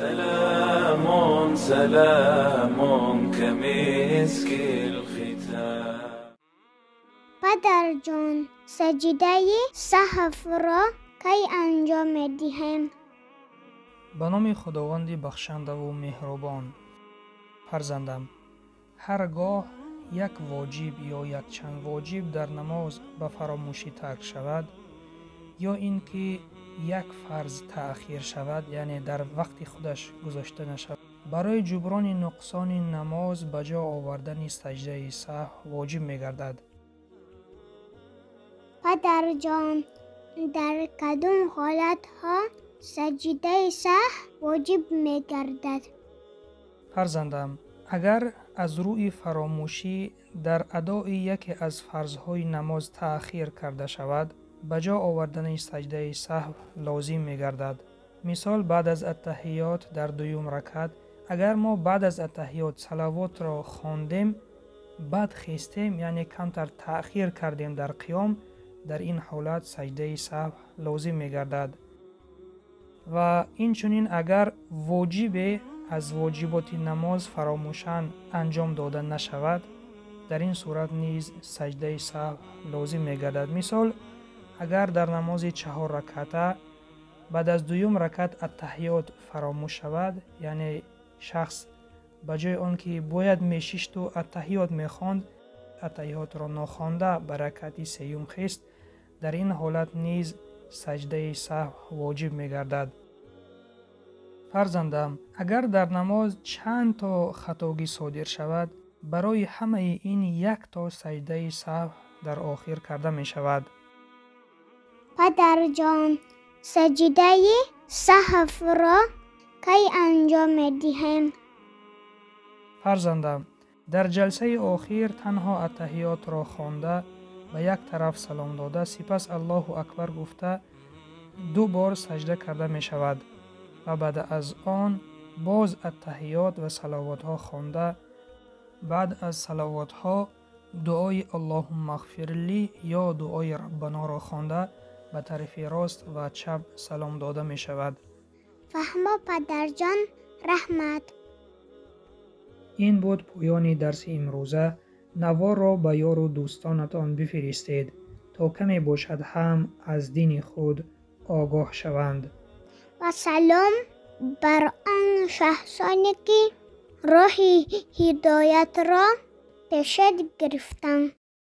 سلام سلام كمسك الختام. پدر جان، سجده سهو را کی انجام دهیم؟ به نام خداوند بخشنده و مهربان. فرزندم، هرگاه یک واجب یا یک چند واجب در نماز به فراموشی ترک شود یا اینکه یک فرض تأخیر شود، یعنی در وقت خودش گذاشته نشود، برای جبران نقصان نماز به جا آوردن سجده سهو واجب می گردد. پدر جان، در کدام حالت ها سجده سهو واجب می گردد؟ فرزندم، اگر از روی فراموشی در ادای یکی از فرضهای نماز تأخیر کرده شود، به جا آوردن سجده سهو لازم می گردد. مثال بعد از التحیات در دویم رکعت، اگر ما بعد از التحیات صلوات را خواندیم بعد خیستیم، یعنی کمتر تأخیر کردیم در قیام، در این حالت سجده سهو لازم می گردد. و اینچنین اگر واجب از واجبات نماز فراموشاً انجام داده نشود، در این صورت نیز سجده سهو لازم می گردد. مثال اگر در نماز 4 رکعته بعد از دویم رکعت التحیات فراموش شود، یعنی شخص به جای آنکه باید میشست و التحیات میخواند، التحیات را نخوانده به رکعت سیوم خیست، در این حالت نیز سجده سهو واجب می گردد. فرزندم، اگر در نماز چند تا خطاگی صادر شود، برای همه این یک تا سجده سهو در آخر کرده می شود. پدر جان، سجده سهو را کی انجام دهیم؟ فرزندم، در جلسه آخر تنها التحیات را خوانده به یک طرف سلام داده سپس الله اکبر گفته 2 بار سجده کرده می شود و بعد از آن باز التحیات و صلوات ها خوانده، بعد از صلوات ها دعای اللهم اغفر لی یا دعای ربنا را خوانده به طرف راست و چپ سلام داده می شود. فهم پدر جان، رحمت. این بود پایان درس امروزه. نوار را به یار و دوستانتان بفرستید تا کمی باشد هم از دین خود آگاه شوند. و سلام بر آن شخصانی که راه هدایت را پیشت گرفتند.